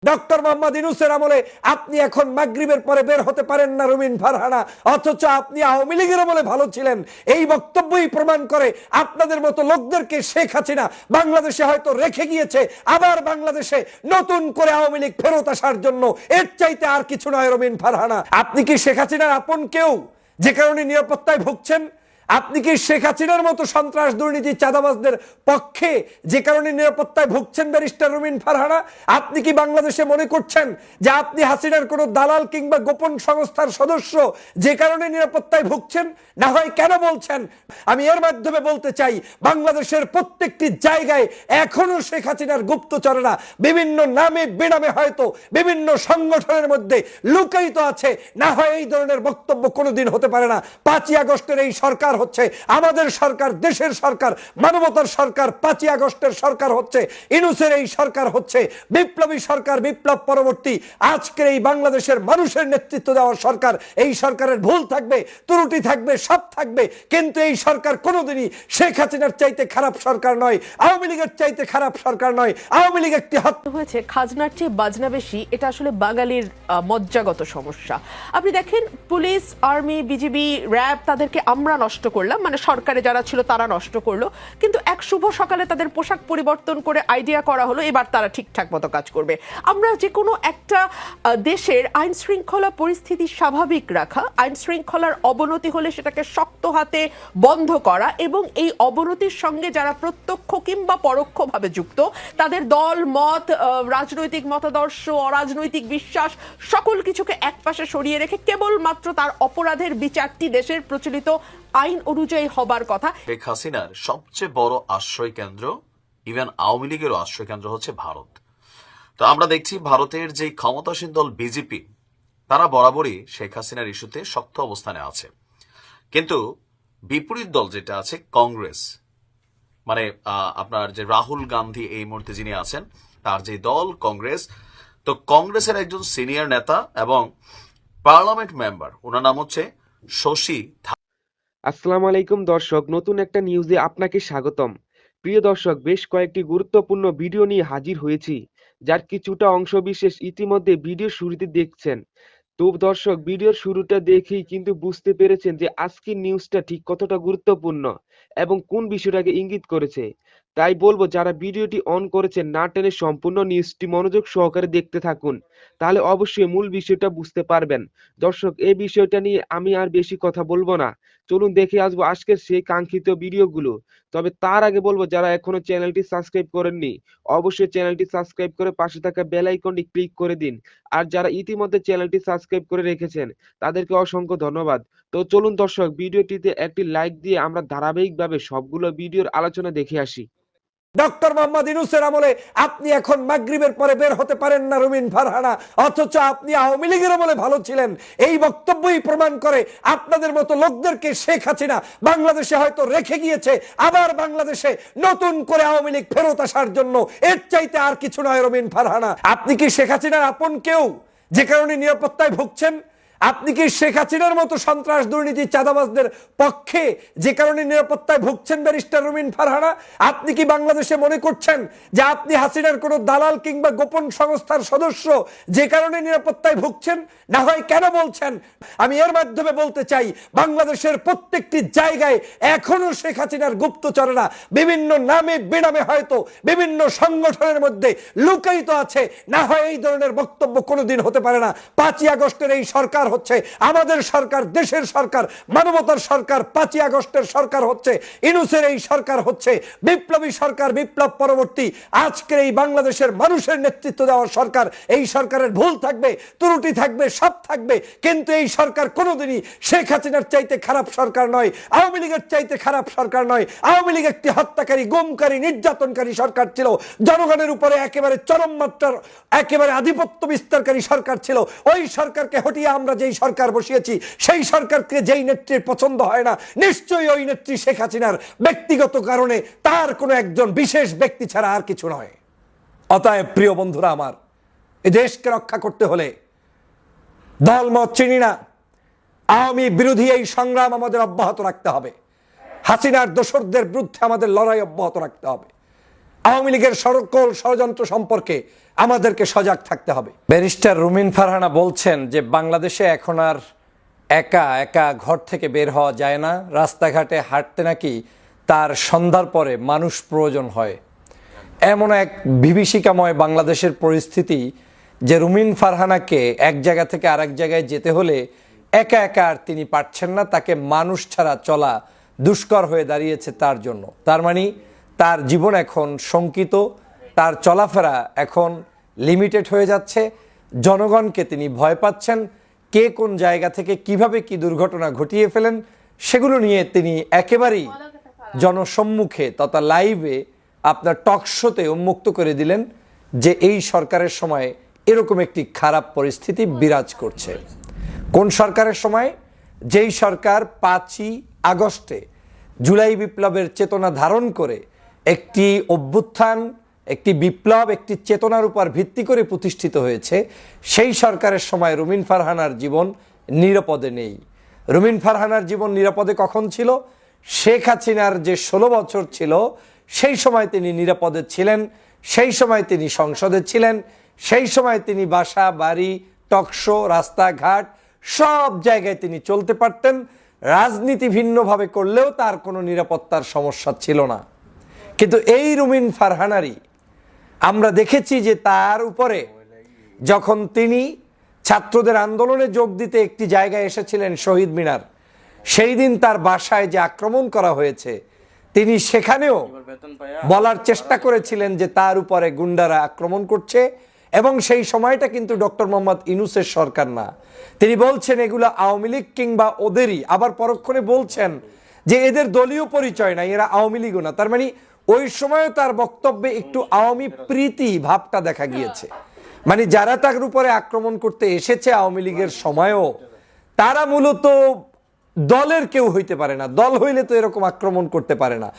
Doctor Mohammad ইউনূসের আমলে আপনি এখন মাগরিবের পরে বের হতে পারেন না রুমিন ফারহানা, অথচ আপনি আওয়ামী লীগের আমলে ভালো ছিলেন। এই বক্তব্যই প্রমাণ করে আপনাদের মতো লোকদেরকে শেখ হাসিনা বাংলাদেশে হয়তো রেখে গিয়েছে, আবার বাংলাদেশে নতুন করে আওয়ামী লীগ ফেরত আসার জন্য। এর চাইতে আর কিছু নয় রুমিন ফারহানা। আপনি কি শেখ হাসিনার আপন কেউ, যে কারণে নিরাপত্তায় ভুগছেন? আপনি কি শেখ হাসিনার মতো সন্ত্রাস দুর্নীতি চাঁদাবাজদের পক্ষে, যে কারণে নিরাপত্তায় ভুগছেন ব্যারিস্টার রুমিন ফারহানা? আপনি কি বাংলাদেশে মনে করছেন যে আপনি হাসিনার কোনো দালাল কিংবা গোপন সংস্থার সদস্য, যে কারণে নিরাপত্তায় ভুগছেন? না হয় কেন বলছেন? আমি এর মাধ্যমে বলতে চাই, বাংলাদেশের প্রত্যেকটি জায়গায় এখনো শেখ হাসিনার গুপ্তচরেরা বিভিন্ন নামে বেনামে হয়তো বিভিন্ন সংগঠনের মধ্যে লুকায়িত আছে। না হয় এই ধরনের বক্তব্য কোনোদিন হতে পারে না। 5ই আগস্টের এই সরকার হচ্ছে আমাদের সরকার, দেশের সরকার, মানবতার সরকার। 5ই আগস্টের সরকার হচ্ছে ইউনূসের এই সরকার, হচ্ছে বিপ্লবী সরকার, বিপ্লব পরবর্তী আজকের এই বাংলাদেশের মানুষের নেতৃত্ব দেওয়ার সরকার। এই সরকারের ভুল থাকবে, ত্রুটি থাকবে, সব থাকবে, কিন্তু এই সরকার কোনোদিনই শেখ হাসিনার চাইতে খারাপ সরকার নয়, আওয়ামী লীগের চাইতে খারাপ সরকার নয়। আওয়ামী লীগ একটি হত্যা হয়েছে, খাজনার চেয়ে বাজনা বেশি, এটা আসলে বাঙালির মজ্জাগত সমস্যা। আপনি দেখেন, পুলিশ, আর্মি, বিজিবি, র্যাব, তাদেরকে আমরা নষ্ট করলাম, মানে সরকারে যারা ছিল তারা নষ্ট করলো, কিন্তু এক শুভ সকালে তাদের পোশাক পরিবর্তন করে আইডিয়া করা হলো এবার তারা ঠিকঠাক মতো কাজ করবে। আমরা যে কোনো একটা দেশের আইন শৃঙ্খলা পরিস্থিতি স্বাভাবিক রাখা, আইন শৃঙ্খলার অবনতি হলে সেটাকে শক্ত হাতে বন্ধ করা, এবং এই অবনতির সঙ্গে যারা প্রত্যক্ষ কিংবা পরোক্ষভাবে যুক্ত তাদের দল মত, রাজনৈতিক মতাদর্শ, অরাজনৈতিক বিশ্বাস, সকল কিছুকে একপাশে সরিয়ে রেখে কেবলমাত্র তার অপরাধের বিচারটি দেশের প্রচলিত আইন অনুযায়ী হবার কথা। শেখ হাসিনার সবচেয়ে বড় আশ্রয় কেন্দ্র, ইভেন আওয়ামী লীগেরও আশ্রয় কেন্দ্র হচ্ছে ভারত। তো আমরা দেখছি ভারতের যে ক্ষমতাসীন দল বিজেপি, তারা বরাবরই শেখ হাসিনার ইস্যুতে শক্ত অবস্থানে আছে, কিন্তু বিপরীত দল যেটা আছে কংগ্রেস, মানে আপনার যে রাহুল গান্ধী এই মুহূর্তে যিনি আছেন, তার যে দল কংগ্রেস, তো কংগ্রেসের একজন সিনিয়র নেতা এবং পার্লামেন্ট মেম্বার, ওনার নাম হচ্ছে শশী। আসসালামু আলাইকুম দর্শক, নতুন একটা নিউজে আপনাকে স্বাগতম। প্রিয় দর্শক, বেশ কয়েকটি গুরুত্বপূর্ণ ভিডিও নিয়ে হাজির হয়েছি, যার কিছুটা অংশ বিশেষ ইতিমধ্যে ভিডিও শুরুতে দেখছেন। তো দর্শক, ভিডিওর শুরুটা দেখেই কিন্তু বুঝতে পেরেছেন যে আজকের নিউজটা ঠিক কতটা গুরুত্বপূর্ণ এবং কোন বিষয়টাকে ইঙ্গিত করেছে। তাই বলবো, যারা ভিডিওটি অন করেছেন না টেনে সম্পূর্ণ নিউজটি মনোযোগ সহকারে দেখতে থাকুন, তাহলে অবশ্যই মূল বিষয়টা বুঝতে পারবেন। দর্শক, এই বিষয়টা নিয়ে আমি আর বেশি কথা বলবো না, চলুন দেখে আসবো আজকের সেই কাঙ্ক্ষিত ভিডিওগুলো। তবে তার আগে বলবো, যারা এখনো চ্যানেলটি সাবস্ক্রাইব করেননি অবশ্যই চ্যানেলটি সাবস্ক্রাইব করে পাশে থাকা বেল আইকনটি ক্লিক করে দিন। আর যারা ইতিমধ্যে চ্যানেলটি সাবস্ক্রাইব করে রেখেছেন তাদেরকে অসংখ্য ধন্যবাদ। তো চলুন দর্শক, ভিডিওটিতে একটি লাইক দিয়ে আমরা ধারাবাহিকভাবে সবগুলো ভিডিওর আলোচনা দেখে আসি। ডক্টর মোহাম্মদ ইউনূসের আমলে আপনি এখন মাগরিবের পরে বের হতে পারেন না রুমিন ফারহানা, অথচ আপনি আওয়ামী লীগের আমলে ভালো ছিলেন। এই বক্তব্যই প্রমাণ করে আপনাদের মতো লোকদেরকে শেখ হাসিনা বাংলাদেশে হয়তো রেখে গিয়েছে, আবার বাংলাদেশে নতুন করে আওয়ামী লীগ ফেরত আসার জন্য। এর চাইতে আর কিছু নয় রুমিন ফারহানা। আপনি কি শেখ হাসিনার আপন কেউ, যে কারণে নিরাপত্তায় ভুগছেন? আপনি কি শেখ হাসিনার মতো সন্ত্রাস দুর্নীতি চাঁদাবাজদের পক্ষে, যে কারণে নিরাপত্তায় ভুগছেন ব্যারিস্টার রুমিন ফারহানা? আপনি কি বাংলাদেশে মনে করছেন যে আপনি হাসিনার কোনো দালাল কিংবা গোপন সংস্থার সদস্য, যে কারণে নিরাপত্তায় ভুগছেন? না হয় কেন বলছেন? আমি এর মাধ্যমে বলতে চাই, বাংলাদেশের প্রত্যেকটি জায়গায় এখনো শেখ হাসিনার গুপ্তচরেরা বিভিন্ন নামে বেনামে হয়তো বিভিন্ন সংগঠনের মধ্যে লুকায়িত আছে। না হয় এই ধরনের বক্তব্য কোনোদিন হতে পারে না। 5ই আগস্টের এই সরকার হচ্ছে আমাদের সরকার, দেশের সরকার, মানবতার সরকার। 5ই আগস্টের সরকার হচ্ছে ইউনূসের এই সরকার, হচ্ছে বিপ্লবী সরকার, বিপ্লব পরবর্তী আজকের এই বাংলাদেশের মানুষের নেতৃত্ব দেওয়ার সরকার। এই সরকারের ভুল থাকবে, ত্রুটি থাকবে, সব থাকবে, কিন্তু এই সরকার কোনোদিনই শেখ হাসিনার চাইতে খারাপ সরকার নয়, আওয়ামী লীগের চাইতে খারাপ সরকার নয়। আওয়ামী লীগ একটি হত্যাকারী, গুমকারী, নির্যাতনকারী সরকার ছিল, জনগণের উপরে একেবারে চরম মাত্রার একেবারে আধিপত্য বিস্তারকারী সরকার ছিল। ওই সরকারকে হটিয়ে আমরা যেই সরকার বসিয়েছি, সেই সরকারকে যেই নেত্রীর পছন্দ হয় না, নিশ্চয়ই ওই নেত্রী শেখ হাসিনার ব্যক্তিগত কারণে, তার কোনো একজন বিশেষ ব্যক্তি ছাড়া আর কিছু নয়। অতএব প্রিয় বন্ধুরা আমার, এই দেশকে রক্ষা করতে হলে দলমত চিনি না, আওয়ামী বিরোধী এই সংগ্রাম আমাদের অব্যাহত রাখতে হবে। হাসিনার দোসরদের বিরুদ্ধে আমাদের লড়াই অব্যাহত রাখতে হবে। আওয়ামী লীগের সকল ষড়যন্ত্র সম্পর্কে আমাদেরকে সজাগ থাকতে হবে। ব্যারিস্টার রুমিন ফারহানা বলছেন যে বাংলাদেশে এখন আর একা একা ঘর থেকে বের হওয়া যায় না, রাস্তাঘাটে হাঁটতে নাকি তার সন্ধ্যার পরে মানুষ প্রয়োজন হয়। এমন এক বিভীষিকাময় বাংলাদেশের পরিস্থিতি যে রুমিন ফারহানাকে এক জায়গা থেকে আরেক জায়গায় যেতে হলে একা একা আর তিনি পারছেন না, তাকে মানুষ ছাড়া চলা দুষ্কর হয়ে দাঁড়িয়েছে তার জন্য। তার মানে তার জীবন এখন শঙ্কিত, তার চলাফেরা এখন লিমিটেড হয়ে যাচ্ছে, জনগণকে তিনি ভয় পাচ্ছেন, কে কোন জায়গা থেকে কিভাবে কি দুর্ঘটনা ঘটিয়ে ফেলেন সেগুলো নিয়ে তিনি একেবারেই জনসম্মুখে তথা লাইভে আপনার টক শোতে উন্মুক্ত করে দিলেন যে এই সরকারের সময় এরকম একটি খারাপ পরিস্থিতি বিরাজ করছে। কোন সরকারের সময়? যেই সরকার 5ই আগস্টে জুলাই বিপ্লবের চেতনা ধারণ করে একটি অভ্যুত্থান, একটি বিপ্লব, একটি চেতনার উপর ভিত্তি করে প্রতিষ্ঠিত হয়েছে, সেই সরকারের সময় রুমিন ফারহানার জীবন নিরাপদে নেই। রুমিন ফারহানার জীবন নিরাপদে কখন ছিল? শেখ হাসিনার যে 16 বছর ছিল সেই সময় তিনি নিরাপদে ছিলেন, সেই সময় তিনি সংসদে ছিলেন, সেই সময় তিনি বাসা বাড়ি টকশো রাস্তাঘাট সব জায়গায় তিনি চলতে পারতেন, রাজনীতি ভিন্নভাবে করলেও তার কোনো নিরাপত্তার সমস্যা ছিল না। কিন্তু এই রুমিন ফারহানারই আমরা দেখেছি যে তার উপরে যখন তিনি ছাত্রদের আন্দোলনে যোগ দিতে একটি জায়গায় এসেছিলেন শহীদ মিনার, সেই দিন তার বাসায় যে আক্রমণ করা হয়েছে তিনি সেখানেও বলার চেষ্টা করেছিলেন যে তার উপরে গুন্ডারা আক্রমণ করছে, এবং সেই সময়টা কিন্তু ডক্টর মোহাম্মদ ইউনূসের সরকার না। তিনি বলছেন এগুলো আওয়ামী লীগ কিংবা ওদেরই, আবার পরক্ষণে বলছেন যে এদের দলীয় পরিচয় নাই, এরা আওয়ামী লীগও না। তার মানে ওই সময়ও তার বক্তব্যে একটু আওয়ামী প্রীতি ভাবটা দেখা গিয়েছে। মানে যারা তার উপরে আক্রমণ করতে এসেছে আওয়ামী লীগের সময়ও, তারা মূলত দলের কেউ হইতে পারে না, দল হইলে তো এরকম আক্রমণ করতে পারে না।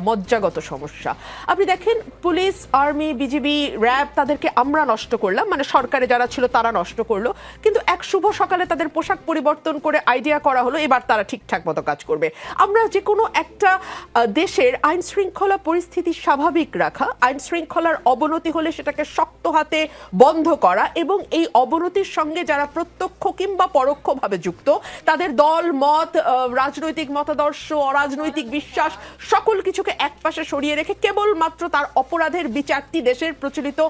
মজ্জাগত সমস্যা। আপনি দেখেন পুলিশ, আর্মি, বিজিবি, র্যাব তাদেরকে আমরা নষ্ট করলাম, মানে সরকারে যারা ছিল তারা নষ্ট করলো, কিন্তু এক শুভ সকালে তাদের পোশাক পরিবর্তন করে আইডিয়া করা হলো এবার তারা ঠিকঠাক মতো কাজ করবে। আমরা যে কোনো একটা দেশের আইন শৃঙ্খলা পরিস্থিতি স্বাভাবিক রাখা, আইন শৃঙ্খলার অবনতি হলে সেটাকে শক্ত হাতে বন্ধ করা, এবং এই অবনতির সঙ্গে যারা প্রত্যক্ষ কিংবা পরোক্ষভাবে যুক্ত তাদের দল মত, রাজনৈতিক মতাদর্শ, অরাজনৈতিক বিশ্বাস সকল কিছুকে একপাশে সরিয়ে রেখে কেবলমাত্র তার অপরাধের বিচারটি দেশের প্রচলিত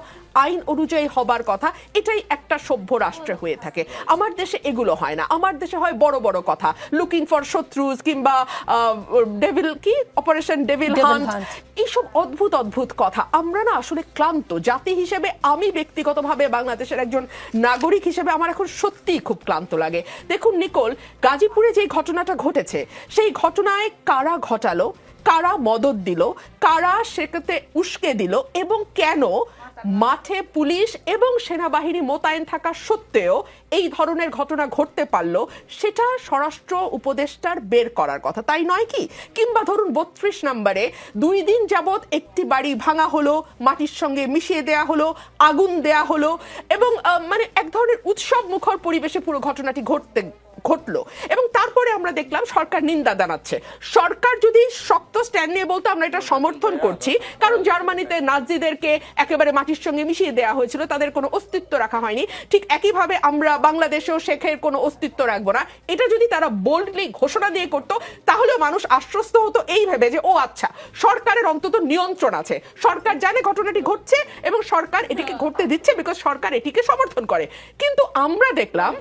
আইন অনুযায়ী হবার কথা, এটাই একটা সভ্য রাষ্ট্রে হয়ে থাকে। আমার দেশে এগুলো হয় না। আমার দেশে হয় বড় বড় কথা, লুকিং ফর শত্রুজ কিংবা ডেভিল কি অপারেশন ডেভিল হান্ট, এইসব অদ্ভুত অদ্ভুত কথা। আমরা না আসলে ক্লান্ত জাতি হিসেবে, আমি ব্যক্তিগতভাবে বাংলাদেশের একজন নাগরিক হিসেবে আমার এখন সত্যিই খুব ক্লান্ত লাগে। দেখুন নিকোল, গাজীপুরে যে ঘটনাটা ঘটেছে সেই ঘটনায় কারা ঘটালো, কারা মদদ দিল, কারা সেটাতে উস্কে দিল, এবং কেন মাঠে পুলিশ এবং সেনাবাহিনী মোতায়েন থাকা সত্ত্বেও এই ধরনের ঘটনা ঘটতে পারলো, সেটা স্বরাষ্ট্র উপদেষ্টার বের করার কথা, তাই নয় কি? কিংবা ধরুন 32 নম্বরে 2 দিন যাবৎ একটি বাড়ি ভাঙা হলো, মাটির সঙ্গে মিশিয়ে দেয়া হলো, আগুন দেয়া হলো, এবং মানে এক ধরনের উৎসব মুখর পরিবেশে পুরো ঘটনাটি ঘটলো, এবং তারপরে আমরা দেখলাম সরকার নিন্দা জানাচ্ছে। সরকার যদি শক্ত স্ট্যান্ড নিয়ে বলতো আমরা এটা সমর্থন করছি, কারণ জার্মানিতে নাজিদেরকে একেবারে মাটির সঙ্গে মিশিয়ে দেওয়া হয়েছিল, তাদের কোনো অস্তিত্ব রাখা হয়নি, ঠিক একইভাবে আমরা বাংলাদেশেও শেখের কোনো অস্তিত্ব রাখবো না, এটা যদি তারা বোল্ডলি ঘোষণা দিয়ে করতো তাহলে মানুষ আশ্বস্ত হতো এই ভেবে যে ও আচ্ছা, সরকারের অন্তত নিয়ন্ত্রণ আছে, সরকার জানে ঘটনাটি ঘটছে এবং সরকার এটিকে ঘটতে দিচ্ছে বিকজ সরকার এটিকে সমর্থন করে। কিন্তু আমরা দেখলাম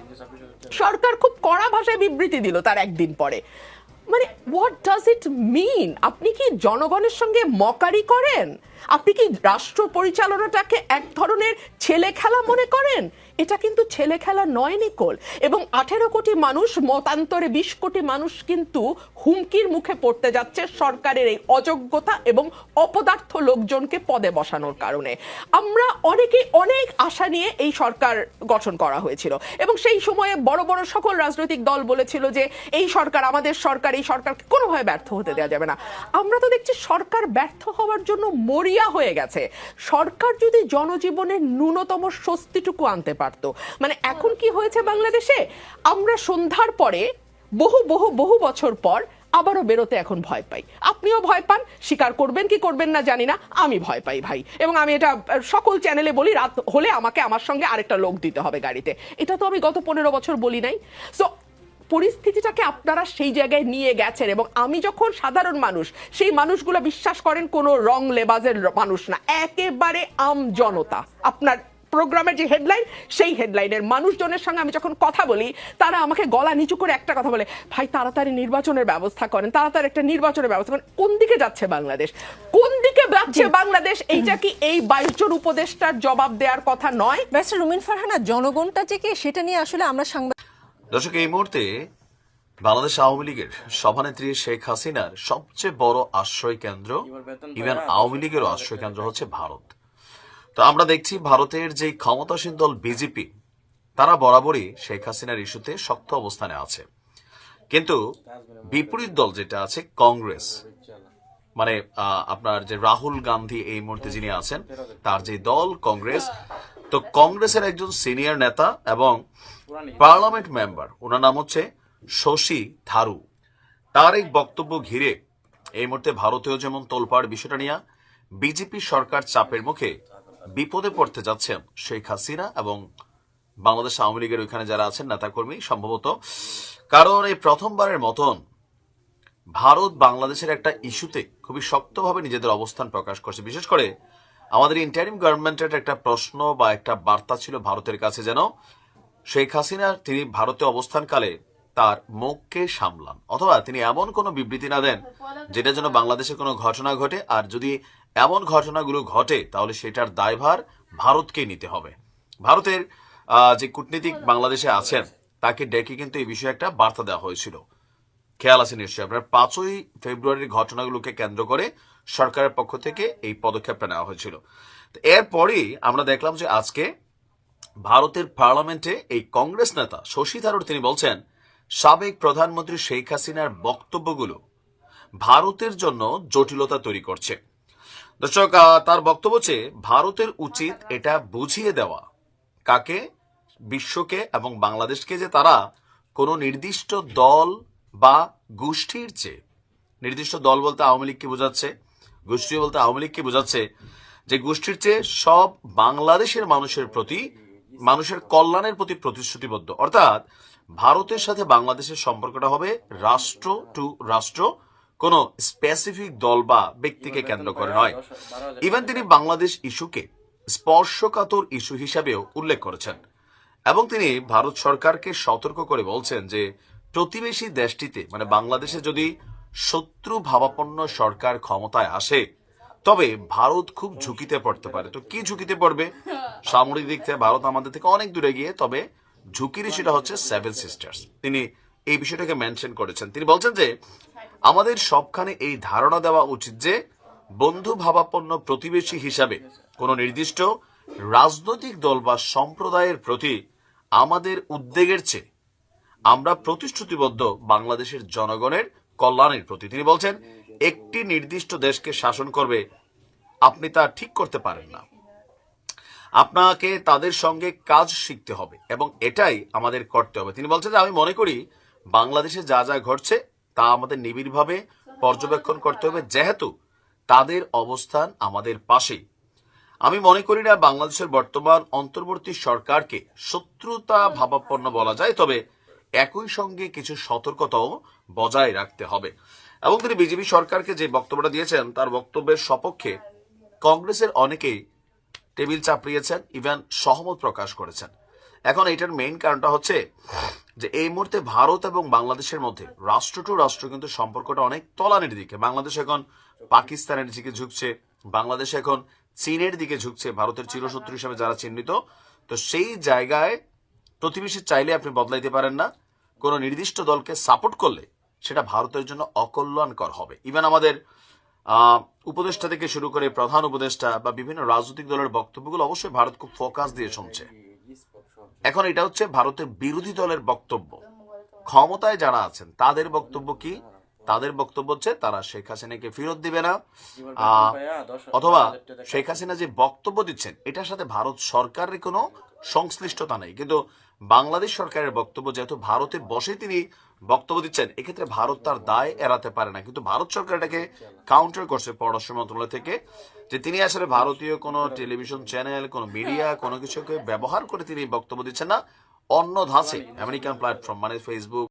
সরকার খুব কড়া ভাষায় বিবৃতি দিল তার একদিন পরে। মানে হোয়াট ডাজ ইট মিন? আপনি কি জনগণের সঙ্গে মকারি করেন? আপনি কি রাষ্ট্র পরিচালনাটাকে এক ধরনের ছেলে খেলা মনে করেন? এটা কিন্তু ছেলে খেলা নয় নিকোল, এবং 18 কোটি মানুষ, মতান্তরে 20 কোটি মানুষ কিন্তু হুমকির মুখে পড়তে যাচ্ছে সরকারের এই অযোগ্যতা এবং অপদার্থ লোকজনকে পদে বসানোর কারণে। আমরা অনেকেই অনেক আশা নিয়ে এই সরকার গঠন করা হয়েছিল, এবং সেই সময়ে বড় বড় সকল রাজনৈতিক দল বলেছিল যে এই সরকার আমাদের সরকার, এই সরকারকে কোনোভাবে ব্যর্থ হতে দেওয়া যাবে না। আমরা তো দেখছি সরকার ব্যর্থ হওয়ার জন্য মরিয়া হয়ে গেছে। সরকার যদি জনজীবনের ন্যূনতম স্বস্তিটুকু আনতে পারত, মানে এখন কি হয়েছে বাংলাদেশে, আমরা সন্ধ্যার পরে বহু বহু বহু বছর পর আবারও বেরোতে এখন ভয় পাই। আপনিও ভয় পান, স্বীকার করবেন কি করবেন না জানি না, আমি ভয় পাই ভাই। এবং আমি এটা সকল চ্যানেলে বলি, রাত হলে আমাকে আমার সঙ্গে আরেকটা লোক দিতে হবে গাড়িতে। এটা তো আমি গত 15 বছর বলি নাই। সো পরিস্থিতিটাকে আপনারা সেই জায়গায় নিয়ে গেছেন, এবং আমি যখন সাধারণ মানুষ, সেই মানুষগুলো বিশ্বাস করেন কোনো রং লেবাজের মানুষ না, একেবারে আম জনতা। আপনার প্রোগ্রামের যে হেডলাইন, সেই হেডলাইনের মানুষজনের সঙ্গে আমি যখন কথা বলি, তারা আমাকে গলা নিচু করে একটা কথা বলে, ভাই তাড়াতাড়ি নির্বাচনের ব্যবস্থা করেন, তাড়াতাড়ি একটা নির্বাচনের ব্যবস্থা করেন। কোন দিকে যাচ্ছে বাংলাদেশ, কোন দিকে যাচ্ছে বাংলাদেশ? এইটা কি এই 22 জন উপদেষ্টার জবাব দেওয়ার কথা নয়? ব্যারিস্টার রুমিন ফারহানা, জনগণটা যে কে সেটা নিয়ে আসলে আমরা দর্শক, এই মুহূর্তে বাংলাদেশ আওয়ামী লীগের সভানেত্রী শেখ হাসিনার সবচেয়ে বড় আশ্রয় কেন্দ্র, ইভেন আওয়ামী লীগেরও আশ্রয় কেন্দ্র হচ্ছে ভারত। তো আমরা দেখছি ভারতের যে ক্ষমতাসীন দল বিজেপি, তারা বরাবরই শেখ হাসিনার ইস্যুতে শক্ত অবস্থানে আছে। কিন্তু বিপরীত দল যেটা আছে কংগ্রেস, মানে আপনার যে রাহুল গান্ধী এই মুহূর্তে যিনি আছেন, তার যে দল কংগ্রেস, তো কংগ্রেসের একজন সিনিয়র নেতা এবং পার্লামেন্ট মেম্বার, ওনার নাম হচ্ছে শশী থারু, তার এই বক্তব্য ঘিরে এই মুহূর্তে ভারতীয় যেমন তোলপাড় বিষয়টা নিয়ে বিজেপি সরকার চাপের মুখে বিপদে পড়তে যাচ্ছেন শেখ হাসিনা এবং বাংলাদেশ আওয়ামী লীগের ওইখানে যারা আছেন নেতাকর্মী সম্ভবত। কারণ এই প্রথমবারের মতন ভারত বাংলাদেশের একটা ইস্যুতে খুবই শক্তভাবে নিজেদের অবস্থান প্রকাশ করছে। বিশেষ করে আমাদের ইন্টারিম গভর্নমেন্টের একটা প্রশ্ন বা একটা বার্তা ছিল ভারতের কাছে, যেন শেখ হাসিনা তিনি ভারতে অবস্থানকালে তার মুখকে সামলান, অথবা তিনি এমন কোনো বিবৃতি না দেন যেটা যেন বাংলাদেশে কোনো ঘটনা ঘটে, আর যদি এমন ঘটনাগুলো ঘটে তাহলে সেটার দায়ভার ভারতকেই নিতে হবে। ভারতের যে কূটনীতিক বাংলাদেশে আছেন তাকে ডেকে কিন্তু এই বিষয়ে একটা বার্তা দেওয়া হয়েছিল, খেয়াল আছে নিশ্চয়ই আপনার। 5ই ফেব্রুয়ারির ঘটনাগুলোকে কেন্দ্র করে সরকারের পক্ষ থেকে এই পদক্ষেপটা নেওয়া হয়েছিল। এরপরই আমরা দেখলাম যে আজকে ভারতের পার্লামেন্টে এই কংগ্রেস নেতা শশী থারুর তিনি বলছেন সাবেক প্রধানমন্ত্রী শেখ হাসিনার বক্তব্যগুলো ভারতের জন্য জটিলতা তৈরি করছে। দর্শক, তার বক্তব্য হচ্ছে ভারতের উচিত এটা বুঝিয়ে দেওয়া কাকে, বিশ্বকে এবং বাংলাদেশকে, যে তারা কোনো নির্দিষ্ট দল বা গোষ্ঠীর চেয়ে, নির্দিষ্ট দল বলতে আওয়ামী লীগকে বোঝাচ্ছে, গোষ্ঠী বলতে আওয়ামী লীগকে বোঝাচ্ছে, যে গোষ্ঠীর চেয়ে সব বাংলাদেশের মানুষের প্রতি, মানুষের কল্যাণের প্রতি প্রতিশ্রুতিবদ্ধ। অর্থাৎ ভারতের সাথে বাংলাদেশের সম্পর্কটা হবে রাষ্ট্র টু রাষ্ট্র, কোন স্পেসিফিক দল বা ব্যক্তিকে কেন্দ্র করে নয়। ইভেন তিনি বাংলাদেশ ইস্যুকে স্পর্শকাতর ইস্যু হিসাবেও উল্লেখ করেছেন এবং তিনি ভারত সরকারকে সতর্ক করে বলছেন যে প্রতিবেশী দেশটিতে, মানে বাংলাদেশে যদি শত্রু ভাবাপন্ন সরকার ক্ষমতায় আসে তবে ভারত খুব ঝুঁকিতে পড়তে পারে। তো কি ঝুঁকিতে পড়বে? সামরিক দিক থেকে ভারত আমাদের থেকে অনেক দূরে গিয়ে, তবে ঝুঁকির সেটা হচ্ছে 7 সিস্টার্স। তিনি এই বিষয়টাকে মেনশন করেছেন। তিনি বলছেন যে আমাদের সবখানে এই ধারণা দেওয়া উচিত যে বন্ধু ভাবাপন্ন প্রতিবেশী হিসাবে কোন নির্দিষ্ট রাজনৈতিক দল বা সম্প্রদায়ের প্রতি আমাদের উদ্বেগের চেয়ে আমরা প্রতিশ্রুতিবদ্ধ বাংলাদেশের জনগণের কল্যাণের প্রতি। তিনি বলছেন একটি নির্দিষ্ট দেশকে শাসন করবে আপনি তা ঠিক করতে পারেন না, আপনাকে তাদের সঙ্গে কাজ শিখতে হবে এবং এটাই আমাদের করতে হবে। তিনি বলছেন যে আমি মনে করি বাংলাদেশে যা যা ঘটছে তা আমাদের নিবিড়ভাবে পর্যবেক্ষণ করতে হবে, যেহেতু তাদের অবস্থান আমাদের পাশেই। আমি মনে করি না বাংলাদেশের বর্তমান অন্তর্বর্তী সরকারকে শত্রুতা ভাবাপন্ন বলা যায়, তবে একই সঙ্গে কিছু সতর্কতাও বজায় রাখতে হবে। এবং তিনি বিজেপি সরকারকে যে বক্তব্যটা দিয়েছেন তার বক্তব্যের সপক্ষে কংগ্রেসের অনেকেই টেবিল চাপড়িয়েছেন, ইভেন সহমত প্রকাশ করেছেন। এখন এটার মেইন কারণটা হচ্ছে যে এই মুহূর্তে ভারত এবং বাংলাদেশের মধ্যে রাষ্ট্র টু রাষ্ট্র কিন্তু সম্পর্কটা অনেক তলানির দিকে। বাংলাদেশ এখন পাকিস্তানের দিকে ঝুঁকছে, বাংলাদেশ এখন চীনের দিকে ঝুঁকছে, ভারতের চিরশত্রু হিসেবে যারা চিহ্নিত। তো সেই জায়গায় প্রতিবেশী চাইলে আপনি বদলাইতে পারেন না। কোন নির্দিষ্ট দলকে সাপোর্ট করলে সেটা ভারতের জন্য অকল্যাণকর হবে। ইভেন আমাদের উপদেষ্টা থেকে শুরু করে প্রধান উপদেষ্টা বা বিভিন্ন রাজনৈতিক দলের বক্তব্যগুলো অবশ্যই ভারত খুব ফোকাস দিয়ে শুনছে। এখন এটা হচ্ছে ভারতের বিরোধী দলের বক্তব্য, ক্ষমতায় যারা আছেন তাদের বক্তব্য কি, তাদের বক্তব্য হচ্ছে তারা শেখ হাসিনাকে ফেরত দিবে না, অথবা শেখ হাসিনা যে বক্তব্য দিচ্ছেন এটার সাথে ভারত সরকারের কোনো সংশ্লিষ্টতা নেই। কিন্তু বাংলাদেশ সরকারের বক্তব্য যেহেতু ভারতে বসে তিনি বক্তব্য দিচ্ছেন, এক্ষেত্রে ভারত তার দায় এড়াতে পারে না। কিন্তু ভারত সরকার এটাকে কাউন্টার করছে পররাষ্ট্র মন্ত্রণালয় থেকে, যে তিনি আসলে ভারতীয় কোনো টেলিভিশন চ্যানেল, কোনো মিডিয়া, কোনো কিছুকে ব্যবহার করে তিনি বক্তব্য দিচ্ছেন না, অন্য ধাঁচে আমেরিকান প্ল্যাটফর্ম মানে ফেসবুক